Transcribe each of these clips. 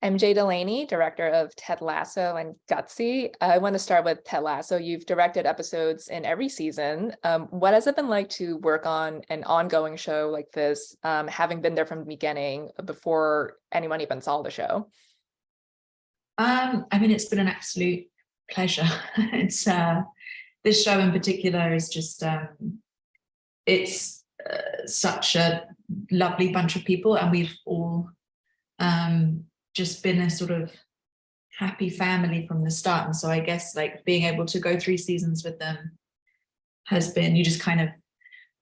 MJ Delaney, director of Ted Lasso and Gutsy. I want to start with Ted Lasso. You've directed episodes in every season. What has it been like to work on an ongoing show like this, having been there from the beginning before anyone even saw the show? I mean, it's been an absolute pleasure. It's this show in particular is just it's such a lovely bunch of people, and we've all just been a sort of happy family from the start. And so I guess like being able to go 3 seasons with them has been, you just kind of,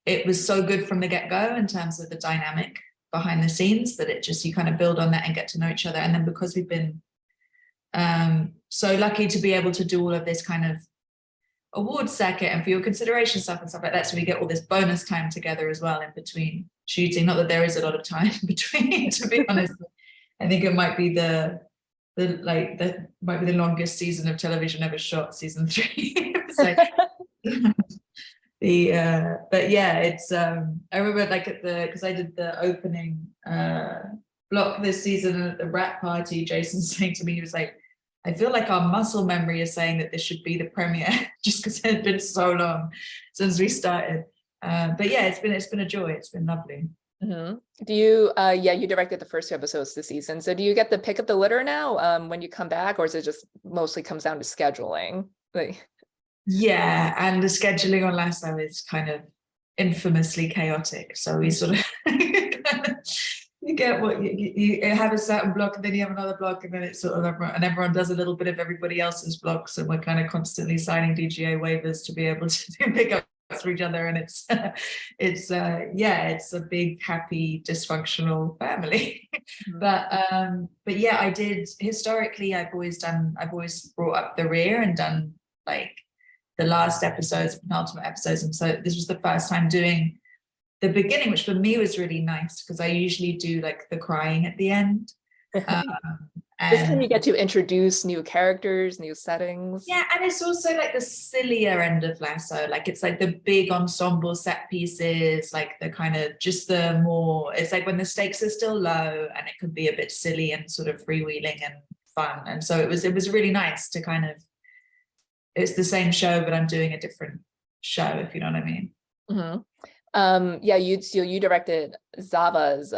it was so good from the get-go in terms of the dynamic behind the scenes, that it just, you kind of build on that and get to know each other. And then because we've been so lucky to be able to do all of this kind of award circuit and for your consideration stuff and stuff like that, so we get all this bonus time together as well in between shooting. Not that there is a lot of time in between, to be honest. I think it might be the longest season of television ever shot, season 3. So but yeah, it's I remember like because I did the opening block this season, and at the wrap party, Jason saying to me, he was like, I feel like our muscle memory is saying that this should be the premiere, just because it had been so long since we started. But yeah, it's been a joy. It's been lovely. Mm-hmm. Do you you directed the first 2 episodes this season, so do you get the pick of the litter now when you come back, or is it just mostly comes down to scheduling? Yeah, and the scheduling on Lasso is kind of infamously chaotic, so we sort of you get what you have a certain block, and then you have another block, and then it's sort of everyone does a little bit of everybody else's blocks, and we're kind of constantly signing DGA waivers to be able to pick up for each other. And it's a big, happy, dysfunctional family. But yeah, I did historically, I've always brought up the rear and done like the last episodes, penultimate episodes, and so this was the first time doing the beginning, which for me was really nice because I usually do like the crying at the end. This time you get to introduce new characters, new settings. Yeah, and it's also like the sillier end of Lasso. Like it's like the big ensemble set pieces, like the kind of just the more, it's like when the stakes are still low and it could be a bit silly and sort of freewheeling and fun. And so it was really nice to kind of, it's the same show, but I'm doing a different show, if you know what I mean. Mm-hmm. Yeah, you directed Zava's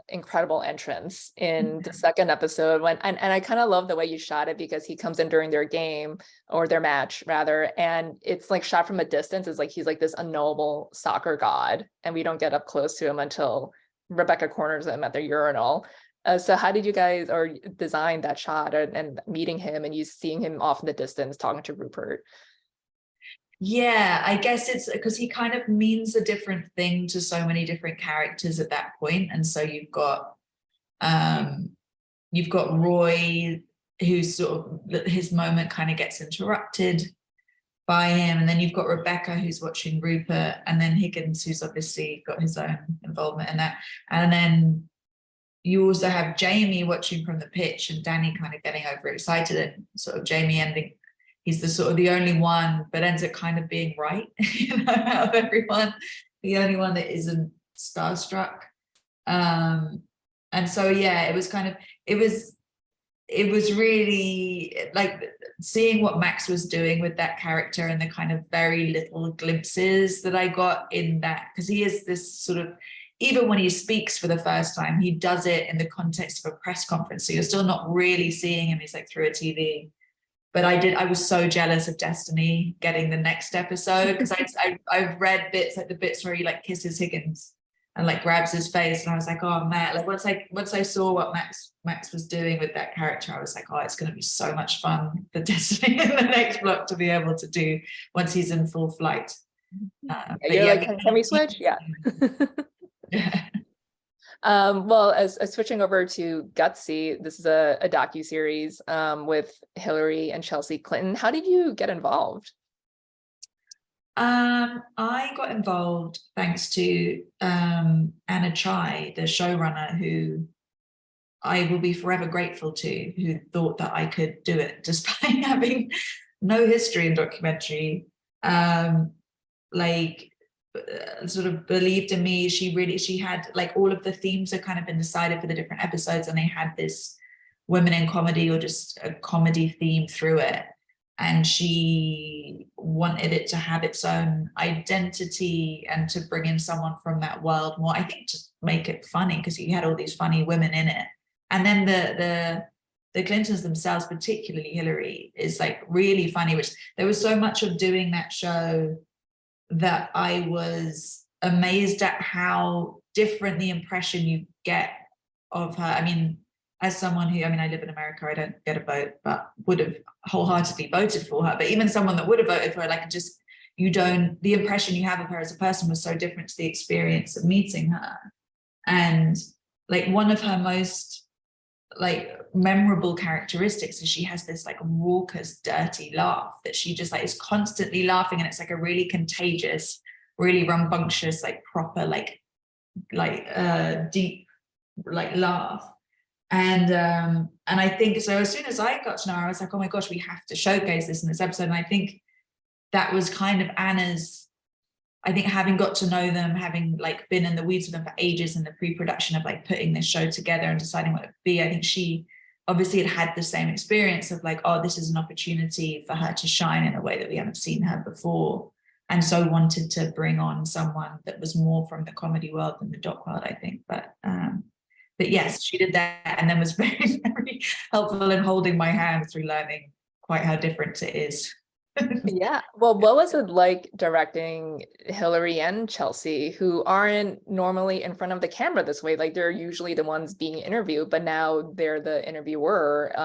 incredible entrance in the second episode and I kind of love the way you shot it, because he comes in during their game, or their match rather, and it's like shot from a distance. It's like he's like this unknowable soccer god, and we don't get up close to him until Rebecca corners him at the urinal. So how did you guys design that shot and meeting him and you seeing him off in the distance talking to Rupert? Yeah, I guess it's because he kind of means a different thing to so many different characters at that point. And so you've got Roy, who's sort of, his moment kind of gets interrupted by him, and then you've got Rebecca, who's watching Rupert, and then Higgins, who's obviously got his own involvement in that, and then you also have Jamie watching from the pitch, and Danny kind of getting overexcited, and sort of Jamie ending, he's the sort of the only one, but ends up kind of being right, you know, out of everyone, the only one that isn't starstruck. And so, yeah, it was really like seeing what Max was doing with that character and the kind of very little glimpses that I got in that, because he is this sort of, even when he speaks for the first time, he does it in the context of a press conference. So you're still not really seeing him. He's like through a TV. But I was so jealous of Destiny getting the next episode, because I've read bits, like the bits where he like kisses Higgins and like grabs his face, and I was like, oh man, like once I saw what Max was doing with that character, I was like, oh, it's going to be so much fun for Destiny in the next block to be able to do once he's in full flight. Can we switch? Yeah. Yeah. Well, as switching over to Gutsy, this is a docuseries with Hillary and Chelsea Clinton. How did you get involved? I got involved thanks to Anna Chai, the showrunner, who I will be forever grateful to, who thought that I could do it despite having no history in documentary. Sort of believed in me. She had like all of the themes had kind of been decided for the different episodes, and they had this women in comedy or just a comedy theme through it. And she wanted it to have its own identity and to bring in someone from that world more, I think, to make it funny, because you had all these funny women in it. And then the Clintons themselves, particularly Hillary, is like really funny, which there was so much of doing that show that I was amazed at how different the impression you get of her. I mean, as someone who, I mean, I live in America, I don't get a vote, but would have wholeheartedly voted for her. But even someone that would have voted for her, like, just, you don't, the impression you have of her as a person was so different to the experience of meeting her. And like, one of her most like memorable characteristics is she has this like raucous, dirty laugh that she just like is constantly laughing, and it's like a really contagious, really rambunctious, like proper, like deep like laugh. And I think so, as soon as I got to know her, I was like, oh my gosh, we have to showcase this in this episode. And I think that was kind of Anna's, I think, having got to know them, having like been in the weeds with them for ages in the pre-production of like putting this show together and deciding what it would be, I think she obviously had the same experience of like, oh, this is an opportunity for her to shine in a way that we haven't seen her before. And so wanted to bring on someone that was more from the comedy world than the doc world, I think. But yes, she did that, and then was very, very helpful in holding my hand through learning quite how different it is. Yeah. Well, what was it like directing Hillary and Chelsea, who aren't normally in front of the camera this way? Like, they're usually the ones being interviewed, but now they're the interviewer,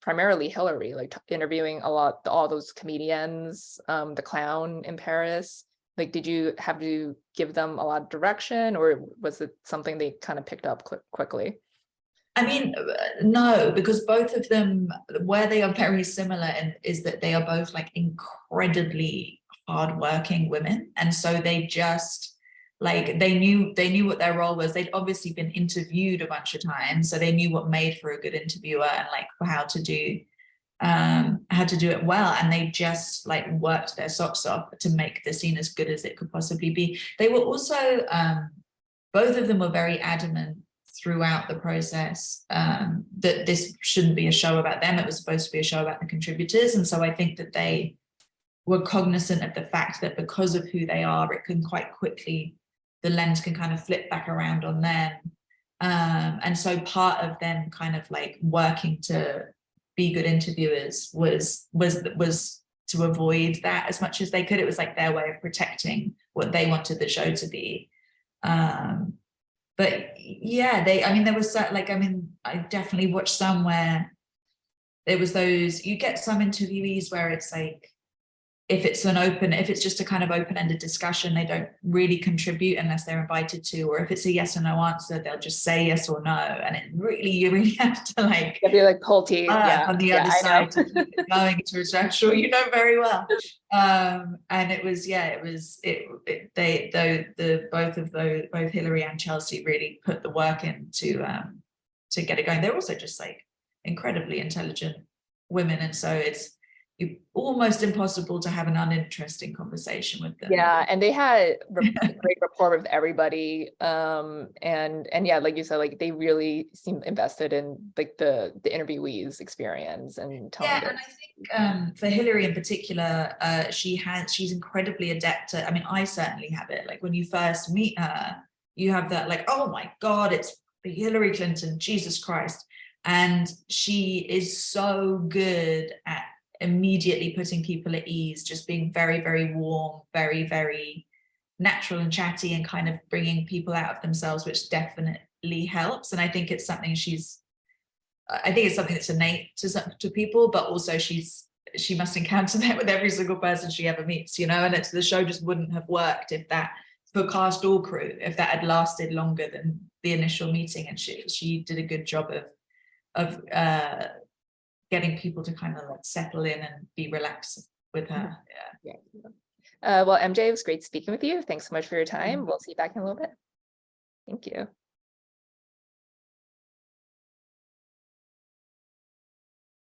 primarily Hillary, like interviewing all those comedians, the clown in Paris. Like, did you have to give them a lot of direction, or was it something they kind of picked up quickly? I mean, no, because both of them, where they are very similar, and is that they are both like incredibly hardworking women, and so they just like they knew what their role was. They'd obviously been interviewed a bunch of times, so they knew what made for a good interviewer and like how to do it well. And they just like worked their socks off to make the scene as good as it could possibly be. They were also both of them were very adamant throughout the process that this shouldn't be a show about them. It was supposed to be a show about the contributors. And so I think that they were cognizant of the fact that because of who they are, it can quite quickly, the lens can kind of flip back around on them. And so part of them kind of like working to be good interviewers was to avoid that as much as they could. It was like their way of protecting what they wanted the show to be. But yeah, I mean, there was like, I mean, I definitely watched some where there was those, you get some interviewees where it's like, if it's just a kind of open-ended discussion, they don't really contribute unless they're invited to, or if it's a yes or no answer, they'll just say yes or no. And you really have to like, It'd be like pull teeth, yeah, on the other side to keep it going, which I'm sure you know very well. And it was, both Hillary and Chelsea really put the work in to get it going. They're also just like incredibly intelligent women, and so it's almost impossible to have an uninteresting conversation with them. Yeah, and they had great rapport with everybody, and yeah, like you said, like they really seemed invested in like the interviewees' experience and telling and I think for Hillary in particular, she's incredibly adept at, I mean, I certainly have it, like when you first meet her, you have that like, oh my God, it's Hillary Clinton, Jesus Christ. And she is so good at immediately putting people at ease, just being very, very warm, very, very natural and chatty, and kind of bringing people out of themselves, which definitely helps. And I think it's something that's innate to people, but also she must encounter that with every single person she ever meets, you know. And the show just wouldn't have worked if that, for cast or crew, if that had lasted longer than the initial meeting. And she did a good job of getting people to kind of like settle in and be relaxed with her. Yeah. Well, MJ, it was great speaking with you. Thanks so much for your time. We'll see you back in a little bit. Thank you.